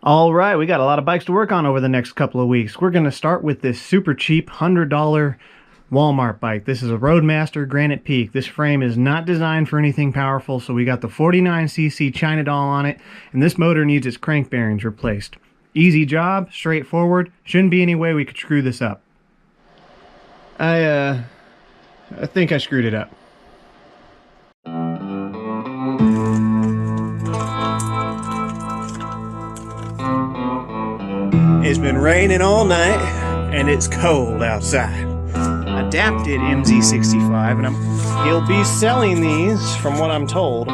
All right, we got a lot of bikes to work on over the next couple of weeks. We're going to start with this super cheap $100 Walmart bike. This is a Roadmaster Granite Peak. This frame is not designed for anything powerful, so we got the 49cc China doll on it, and this motor needs its crank bearings replaced. Easy job, straightforward. Shouldn't be any way we could screw this up. I think I screwed it up. It's been raining all night, and it's cold outside. Adapted MZ65, and he'll be selling these, from what I'm told.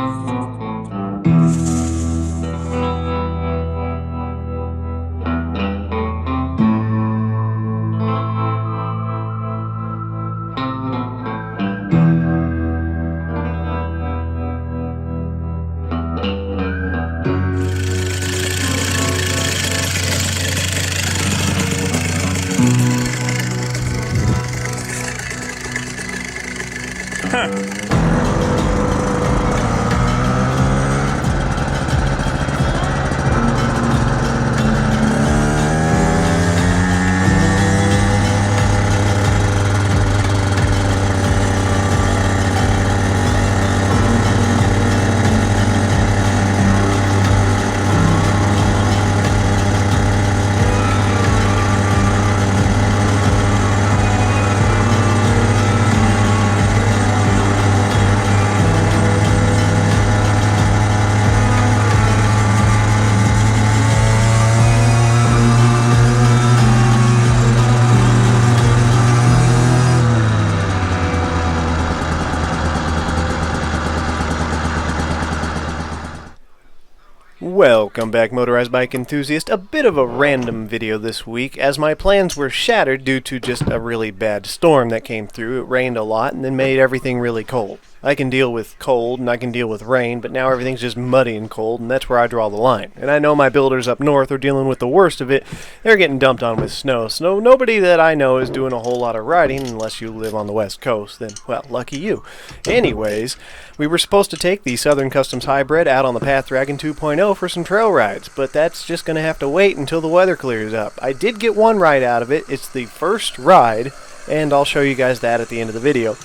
Welcome back, Motorized bike enthusiast. A bit of a random video this week, as my plans were shattered due to just a really bad storm that came through. It rained a lot and then made everything really cold. I can deal with cold and I can deal with rain, but now everything's just muddy and cold, and that's where I draw the line. And I know my builders up north are dealing with the worst of it. They're getting dumped on with snow. So nobody that I know is doing a whole lot of riding, unless you live on the west coast. Then, well, lucky you. Anyways, we were supposed to take the Southern Custom Hybrid out on the Path Dragon 2.0 for some trail rides, but that's just going to have to wait until the weather clears up. I did get one ride out of it. It's the first ride, and I'll show you guys that at the end of the video.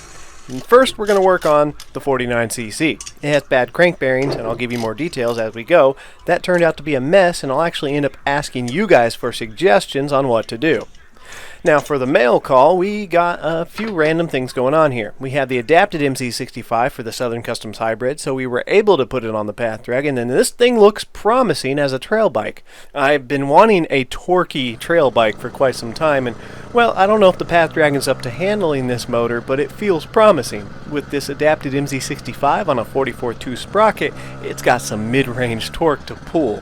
And first, we're going to work on the 49cc. It has bad crank bearings, and I'll give you more details as we go. That turned out to be a mess, and I'll actually end up asking you guys for suggestions on what to do. Now, for the mail call, we got a few random things going on here. We have the adapted MZ65 for the Southern Customs Hybrid, so we were able to put it on the Path Dragon, and this thing looks promising as a trail bike. I've been wanting a torquey trail bike for quite some time, and, well, I don't know if the Path Dragon's up to handling this motor, but it feels promising. With this adapted MZ65 on a 44.2 sprocket, it's got some mid-range torque to pull.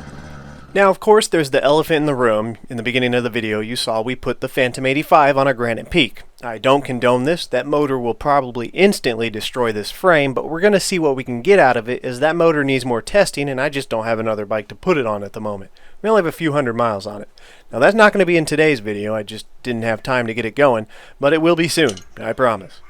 Now, of course, there's the elephant in the room. In the beginning of the video, you saw we put the Phantom 85 on a Granite Peak. I don't condone this. That motor will probably instantly destroy this frame, but we're going to see what we can get out of it, as that motor needs more testing, and I just don't have another bike to put it on at the moment. We only have a few hundred miles on it. Now, that's not going to be in today's video. I just didn't have time to get it going, but it will be soon, I promise.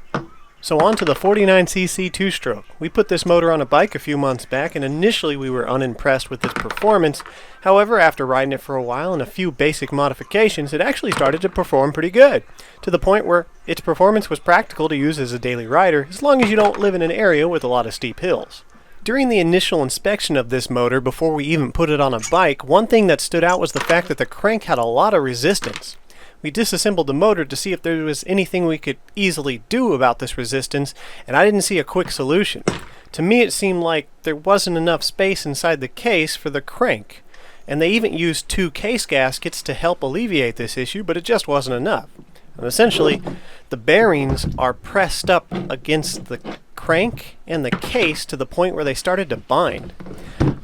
So on to the 49cc two-stroke. We put this motor on a bike a few months back, and initially we were unimpressed with its performance. However, after riding it for a while and a few basic modifications, it actually started to perform pretty good, to the point where its performance was practical to use as a daily rider, as long as you don't live in an area with a lot of steep hills. During the initial inspection of this motor, before we even put it on a bike, one thing that stood out was the fact that the crank had a lot of resistance. We disassembled the motor to see if there was anything we could easily do about this resistance, and I didn't see a quick solution. To me, it seemed like there wasn't enough space inside the case for the crank, and they even used 2 case gaskets to help alleviate this issue, but it just wasn't enough. And essentially, the bearings are pressed up against the crank and the case to the point where they started to bind.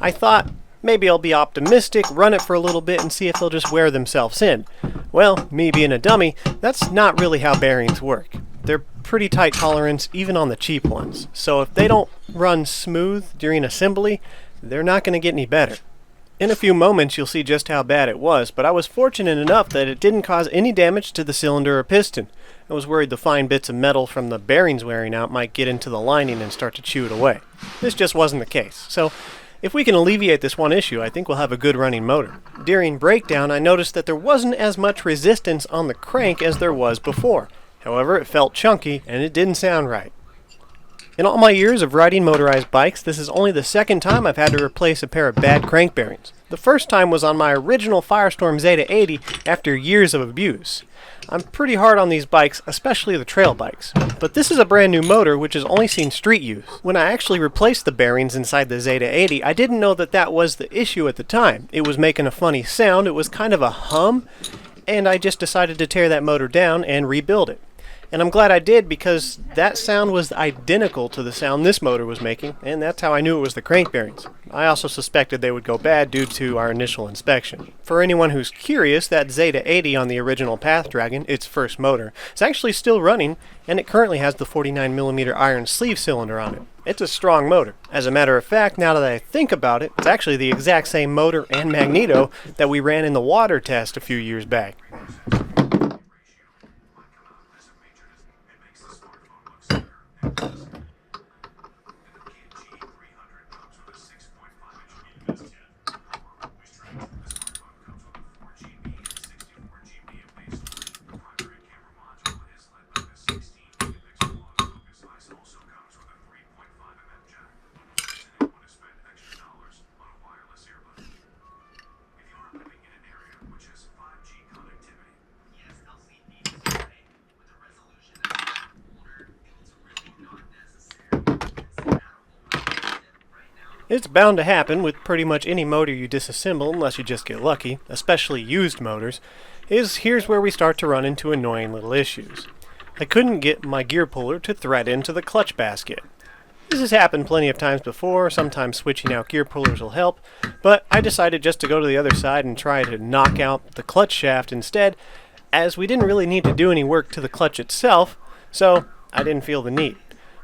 I thought, maybe I'll be optimistic, run it for a little bit, and see if they'll just wear themselves in. Well, me being a dummy, that's not really how bearings work. They're pretty tight tolerance, even on the cheap ones. So if they don't run smooth during assembly, they're not going to get any better. In a few moments, you'll see just how bad it was, but I was fortunate enough that it didn't cause any damage to the cylinder or piston. I was worried the fine bits of metal from the bearings wearing out might get into the lining and start to chew it away. This just wasn't the case. So If we can alleviate this one issue, I think we'll have a good running motor. During breakdown, I noticed that there wasn't as much resistance on the crank as there was before. However, it felt chunky and it didn't sound right. In all my years of riding motorized bikes, this is only the second time I've had to replace a pair of bad crank bearings. The first time was on my original Firestorm Zeda 80 after years of abuse. I'm pretty hard on these bikes, especially the trail bikes. But this is a brand new motor which has only seen street use. When I actually replaced the bearings inside the Zeda 80, I didn't know that that was the issue at the time. It was making a funny sound, it was kind of a hum, and I just decided to tear that motor down and rebuild it. And I'm glad I did, because that sound was identical to the sound this motor was making, and that's how I knew it was the crank bearings. I also suspected they would go bad due to our initial inspection. For anyone who's curious, that Zeda 80 on the original Path Dragon, its first motor, is actually still running, and it currently has the 49mm iron sleeve cylinder on it. It's a strong motor. As a matter of fact, now that I think about it, it's actually the exact same motor and magneto that we ran in the water test a few years back. It's bound to happen with pretty much any motor you disassemble, unless you just get lucky, especially used motors. Here's where we start to run into annoying little issues. I couldn't get my gear puller to thread into the clutch basket. This has happened plenty of times before, sometimes switching out gear pullers will help, but I decided just to go to the other side and try to knock out the clutch shaft instead, as we didn't really need to do any work to the clutch itself, so I didn't feel the need.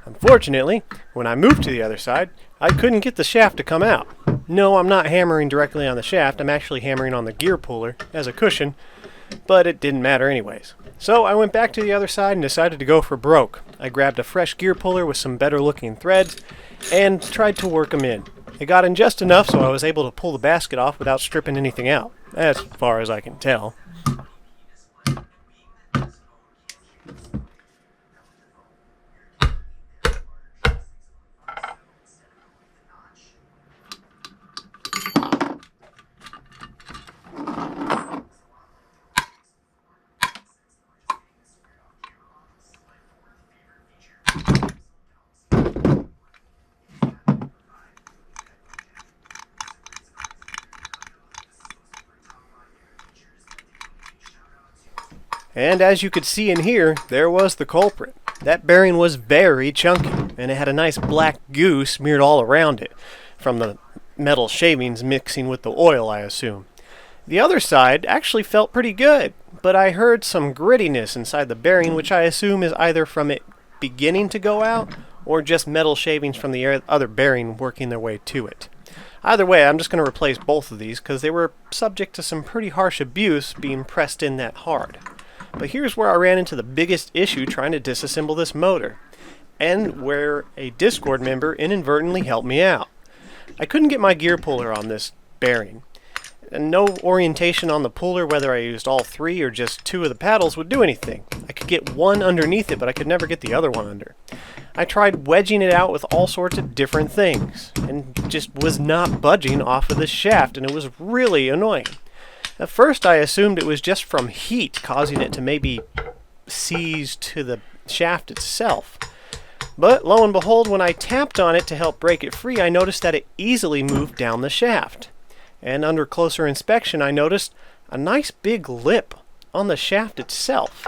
Unfortunately, when I moved to the other side, I couldn't get the shaft to come out. No, I'm not hammering directly on the shaft, I'm actually hammering on the gear puller as a cushion, but it didn't matter anyways. So I went back to the other side and decided to go for broke. I grabbed a fresh gear puller with some better looking threads and tried to work them in. It got in just enough so I was able to pull the basket off without stripping anything out, as far as I can tell. And as you could see and hear, there was the culprit. That bearing was very chunky, and it had a nice black goo smeared all around it, from the metal shavings mixing with the oil, I assume. The other side actually felt pretty good, but I heard some grittiness inside the bearing, which I assume is either from it beginning to go out, or just metal shavings from the other bearing working their way to it. Either way, I'm just going to replace both of these, because they were subject to some pretty harsh abuse being pressed in that hard. But here's where I ran into the biggest issue trying to disassemble this motor, and where a Discord member inadvertently helped me out. I couldn't get my gear puller on this bearing, and no orientation on the puller, whether I used all three or just two of the paddles, would do anything. I could get one underneath it, but I could never get the other one under. I tried wedging it out with all sorts of different things, and just was not budging off of the shaft, and it was really annoying. At first I assumed it was just from heat causing it to maybe seize to the shaft itself. But lo and behold, when I tapped on it to help break it free, I noticed that it easily moved down the shaft. And under closer inspection, I noticed a nice big lip on the shaft itself.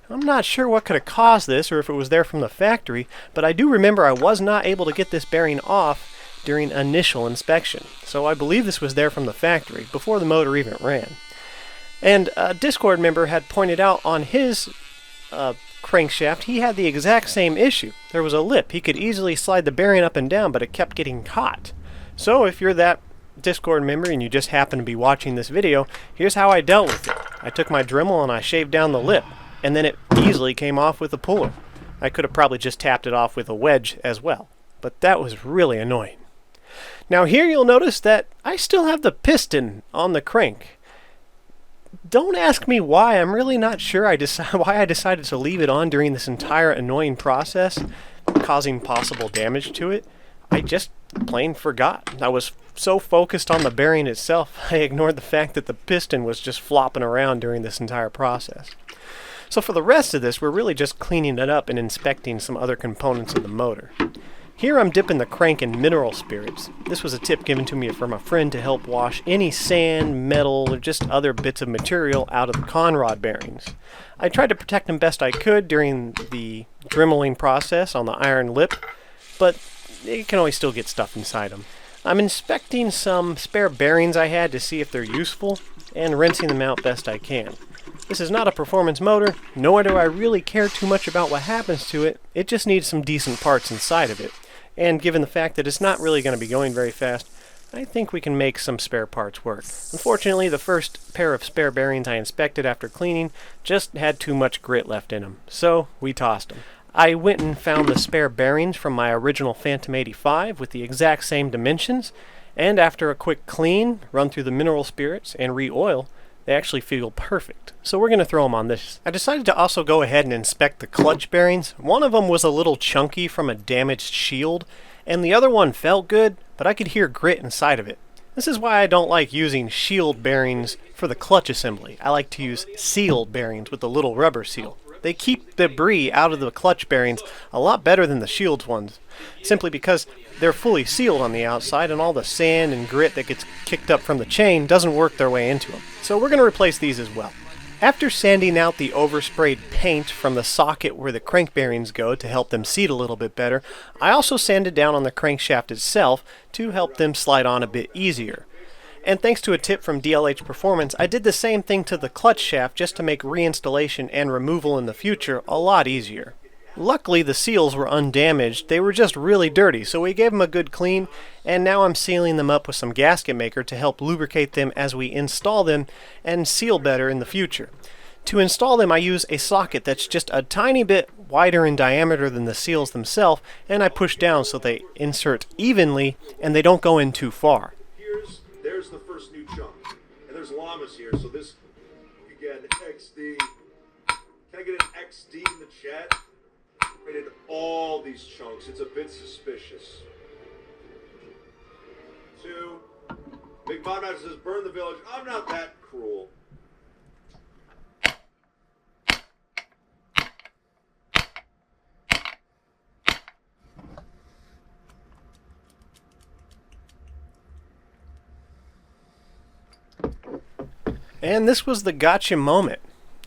I'm not sure what could have caused this or if it was there from the factory, but I do remember I was not able to get this bearing off during initial inspection. So I believe this was there from the factory, before the motor even ran. And a Discord member had pointed out on his crankshaft, he had the exact same issue. There was a lip. He could easily slide the bearing up and down, but it kept getting caught. So if you're that Discord member and you just happen to be watching this video, here's how I dealt with it. I took my Dremel and I shaved down the lip, and then it easily came off with a puller. I could have probably just tapped it off with a wedge as well, but that was really annoying. Now here you'll notice that I still have the piston on the crank. Don't ask me why. I'm really not sure why I decided to leave it on during this entire annoying process, causing possible damage to it. I just plain forgot. I was so focused on the bearing itself, I ignored the fact that the piston was just flopping around during this entire process. So for the rest of this, we're really just cleaning it up and inspecting some other components of the motor. Here I'm dipping the crank in mineral spirits. This was a tip given to me from a friend to help wash any sand, metal, or just other bits of material out of the conrod bearings. I tried to protect them best I could during the dremeling process on the iron lip, but you can always still get stuff inside them. I'm inspecting some spare bearings I had to see if they're useful, and rinsing them out best I can. This is not a performance motor, nor do I really care too much about what happens to it. It just needs some decent parts inside of it. And given the fact that it's not really going to be going very fast, I think we can make some spare parts work. Unfortunately, the first pair of spare bearings I inspected after cleaning just had too much grit left in them, so we tossed them. I went and found the spare bearings from my original Phantom 85 with the exact same dimensions, and after a quick clean, run through the mineral spirits, and re-oil, they actually feel perfect. So we're going to throw them on this. I decided to also go ahead and inspect the clutch bearings. One of them was a little chunky from a damaged shield, and the other one felt good, but I could hear grit inside of it. This is why I don't like using shield bearings for the clutch assembly. I like to use sealed bearings with a little rubber seal. They keep debris out of the clutch bearings a lot better than the shield ones, simply because they're fully sealed on the outside and all the sand and grit that gets kicked up from the chain doesn't work their way into them. So we're going to replace these as well. After sanding out the oversprayed paint from the socket where the crank bearings go to help them seat a little bit better, I also sanded down on the crankshaft itself to help them slide on a bit easier. And thanks to a tip from DLH Performance, I did the same thing to the clutch shaft just to make reinstallation and removal in the future a lot easier. Luckily, the seals were undamaged. They were just really dirty, so we gave them a good clean, and now I'm sealing them up with some gasket maker to help lubricate them as we install them and seal better in the future. To install them, I use a socket that's just a tiny bit wider in diameter than the seals themselves, and I push down so they insert evenly and they don't go in too far. There's the first new chunk, and there's llamas here, so this, again, XD. Can I get an XD in the chat? Rated all these chunks. It's a bit suspicious. 2. Big Motorized says, burn the village. I'm not that cruel. And this was the gotcha moment.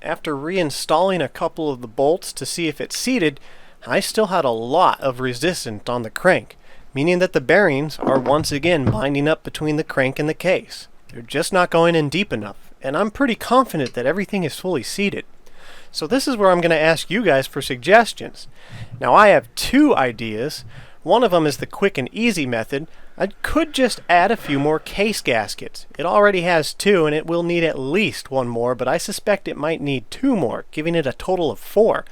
After reinstalling a couple of the bolts to see if it seated, I still had a lot of resistance on the crank, meaning that the bearings are once again binding up between the crank and the case. They're just not going in deep enough, and I'm pretty confident that everything is fully seated. So this is where I'm going to ask you guys for suggestions. Now I have 2 ideas. One of them is the quick and easy method. I could just add a few more case gaskets. It already has 2 and it will need at least 1 more, but I suspect it might need 2 more, giving it a total of 4.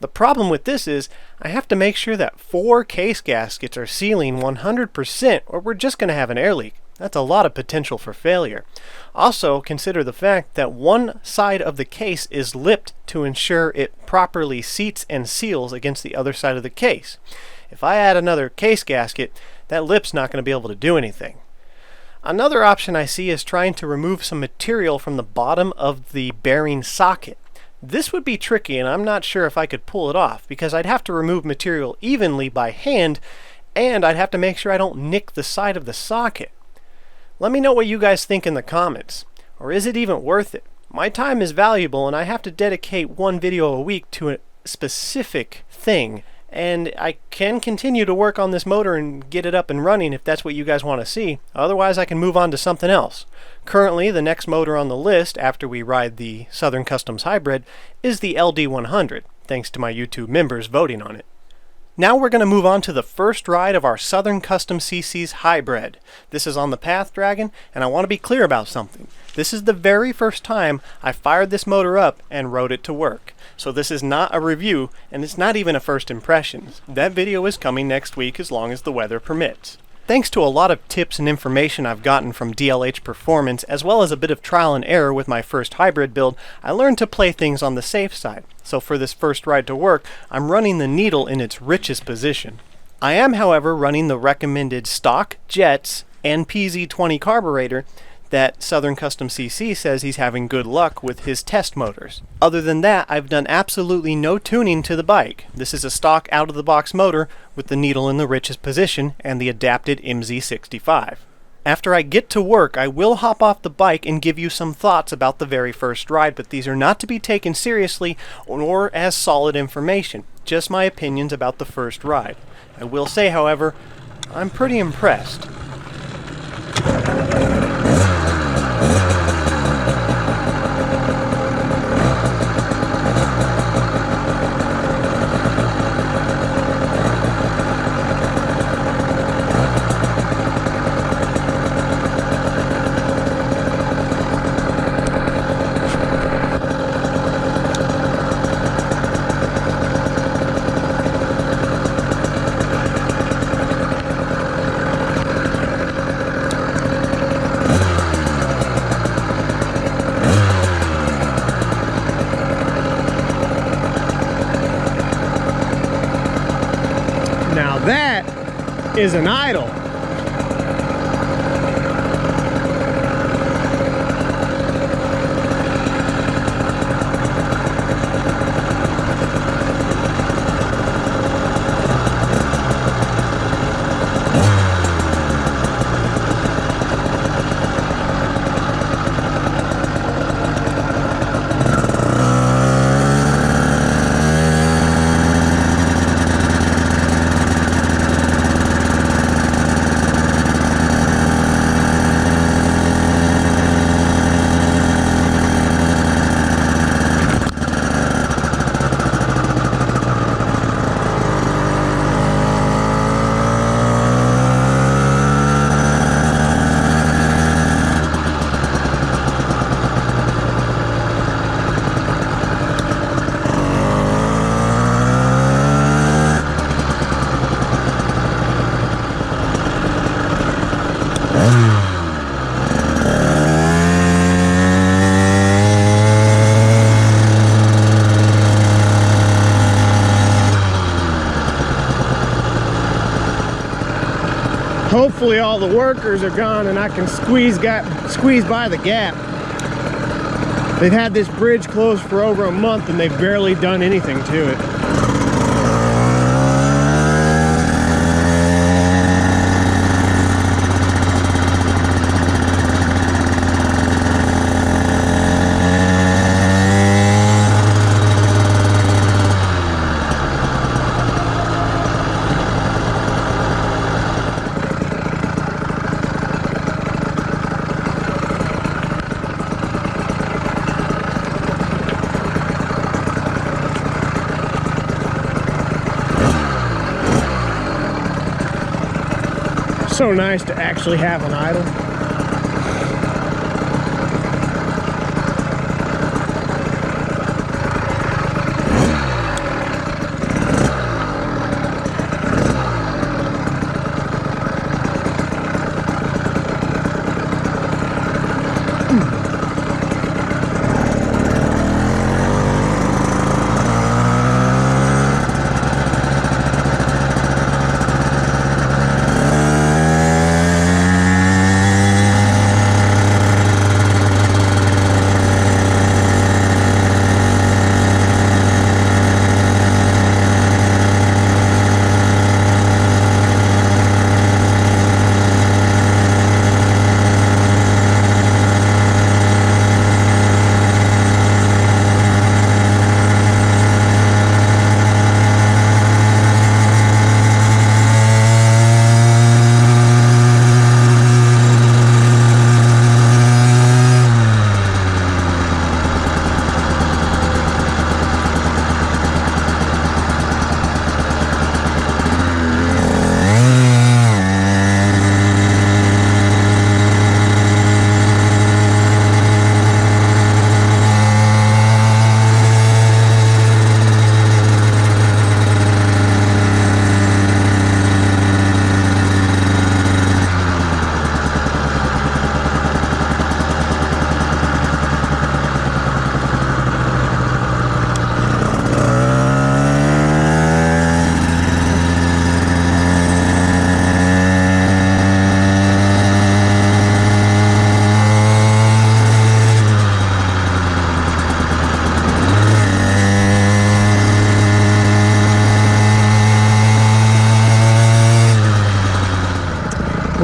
The problem with this is I have to make sure that 4 case gaskets are sealing 100% or we're just going to have an air leak. That's a lot of potential for failure. Also, consider the fact that one side of the case is lipped to ensure it properly seats and seals against the other side of the case. If I add another case gasket, that lip's not going to be able to do anything. Another option I see is trying to remove some material from the bottom of the bearing socket. This would be tricky, and I'm not sure if I could pull it off because I'd have to remove material evenly by hand, and I'd have to make sure I don't nick the side of the socket. Let me know what you guys think in the comments. Or is it even worth it? My time is valuable, and I have to dedicate 1 video a week to a specific thing. And I can continue to work on this motor and get it up and running if that's what you guys want to see. Otherwise, I can move on to something else. Currently, the next motor on the list after we ride the Southern Custom Hybrid is the LD100, thanks to my YouTube members voting on it. Now we're going to move on to the first ride of our Southern Custom CC's Hybrid. This is on the Path Dragon, and I want to be clear about something. This is the very first time I fired this motor up and rode it to work. So this is not a review, and it's not even a first impressions. That video is coming next week as long as the weather permits. Thanks to a lot of tips and information I've gotten from DLH Performance, as well as a bit of trial and error with my first hybrid build, I learned to play things on the safe side. So for this first ride to work, I'm running the needle in its richest position. I am, however, running the recommended stock, jets, and PZ20 carburetor that Southern Custom CC says he's having good luck with his test motors. Other than that, I've done absolutely no tuning to the bike. This is a stock out-of-the-box motor with the needle in the richest position and the adapted MZ65. After I get to work, I will hop off the bike and give you some thoughts about the very first ride, but these are not to be taken seriously or as solid information, just my opinions about the first ride. I will say, however, I'm pretty impressed. Now that is an idle. Hopefully all the workers are gone and I can squeeze by the gap. They've had this bridge closed for over a month and they've barely done anything to it. So nice to actually have an idle.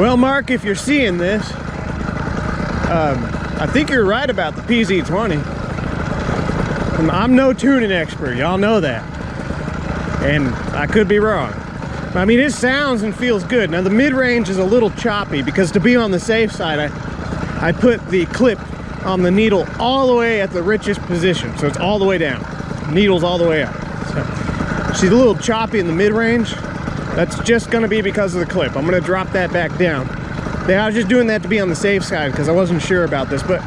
Well, Mark, if you're seeing this, I think you're right about the PZ20. I'm no tuning expert, y'all know that. And I could be wrong. I mean, it sounds and feels good. Now, the mid-range is a little choppy because to be on the safe side, I put the clip on the needle all the way at the richest position. So it's all the way down. Needle's all the way up. So she's a little choppy in the mid-range. That's just gonna be because of the clip. I'm gonna drop that back down. I was just doing that to be on the safe side because I wasn't sure about this, but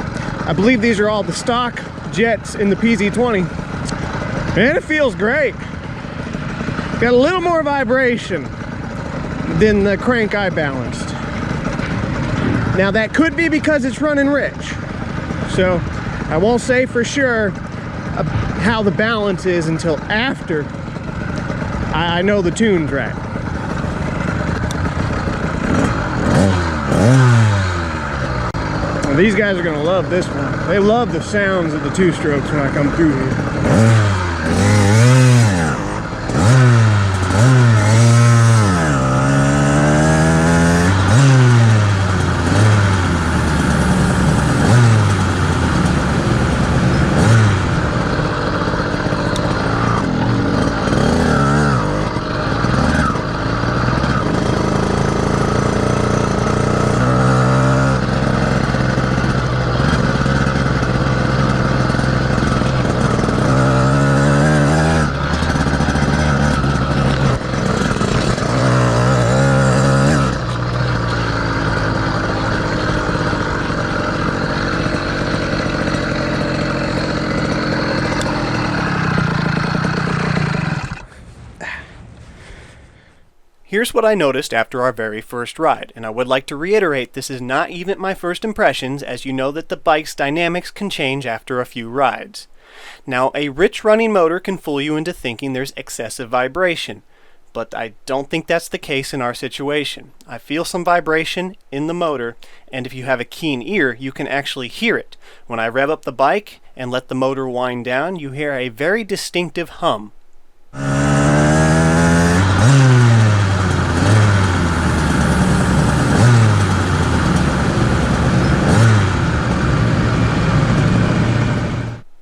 I believe these are all the stock jets in the PZ20. And it feels great. Got a little more vibration than the crank I balanced. Now that could be because it's running rich. So I won't say for sure how the balance is until after I know the tune's right. Well, these guys are gonna love this one. They love the sounds of the two strokes when I come through here. Here's what I noticed after our very first ride, and I would like to reiterate this is not even my first impressions, as you know that the bike's dynamics can change after a few rides. Now, a rich running motor can fool you into thinking there's excessive vibration, but I don't think that's the case in our situation. I feel some vibration in the motor, and if you have a keen ear, you can actually hear it. When I rev up the bike and let the motor wind down, you hear a very distinctive hum.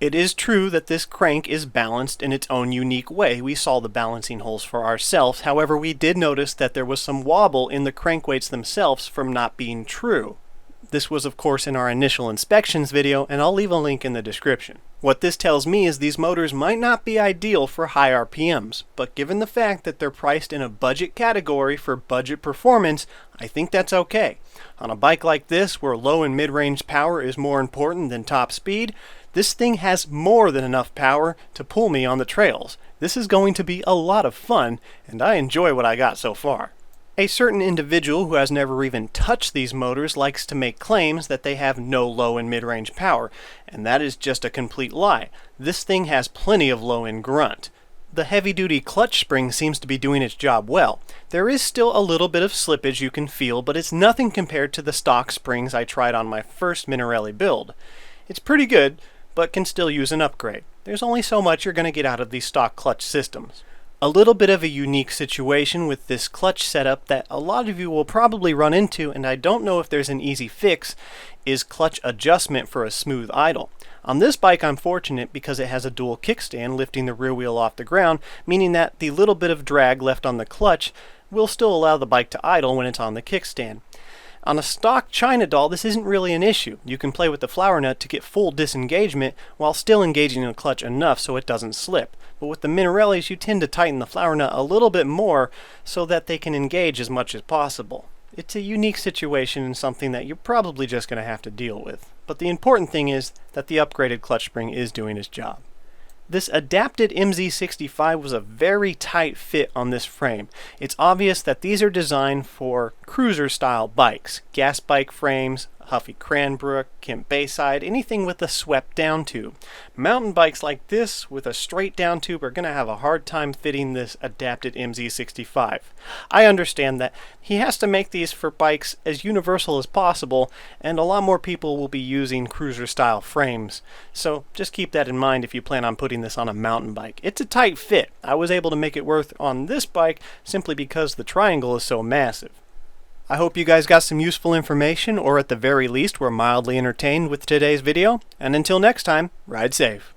It is true that this crank is balanced in its own unique way. We saw the balancing holes for ourselves. However, we did notice that there was some wobble in the crank weights themselves from not being true. This was, of course, in our initial inspections video, and I'll leave a link in the description. What this tells me is these motors might not be ideal for high RPMs, but given the fact that they're priced in a budget category for budget performance, I think that's okay. On a bike like this, where low and mid-range power is more important than top speed, this thing has more than enough power to pull me on the trails. This is going to be a lot of fun, and I enjoy what I got so far. A certain individual who has never even touched these motors likes to make claims that they have no low and mid-range power, and that is just a complete lie. This thing has plenty of low and grunt. The heavy-duty clutch spring seems to be doing its job well. There is still a little bit of slippage you can feel, but it's nothing compared to the stock springs I tried on my first Minarelli build. It's pretty good, but can still use an upgrade. There's only so much you're going to get out of these stock clutch systems. A little bit of a unique situation with this clutch setup that a lot of you will probably run into, and I don't know if there's an easy fix, is clutch adjustment for a smooth idle. On this bike I'm fortunate because it has a dual kickstand lifting the rear wheel off the ground, meaning that the little bit of drag left on the clutch will still allow the bike to idle when it's on the kickstand. On a stock China doll, this isn't really an issue. You can play with the flower nut to get full disengagement while still engaging in the clutch enough so it doesn't slip. But with the Minarellis, you tend to tighten the flower nut a little bit more so that they can engage as much as possible. It's a unique situation and something that you're probably just going to have to deal with. But the important thing is that the upgraded clutch spring is doing its job. This adapted MZ65 was a very tight fit on this frame. It's obvious that these are designed for cruiser style bikes, gas bike frames, Huffy Cranbrook, Kemp Bayside, anything with a swept down tube. Mountain bikes like this with a straight down tube are going to have a hard time fitting this adapted MZ65. I understand that he has to make these for bikes as universal as possible, and a lot more people will be using cruiser style frames. So just keep that in mind if you plan on putting this on a mountain bike. It's a tight fit. I was able to make it work on this bike simply because the triangle is so massive. I hope you guys got some useful information, or at the very least were mildly entertained with today's video. And until next time, ride safe.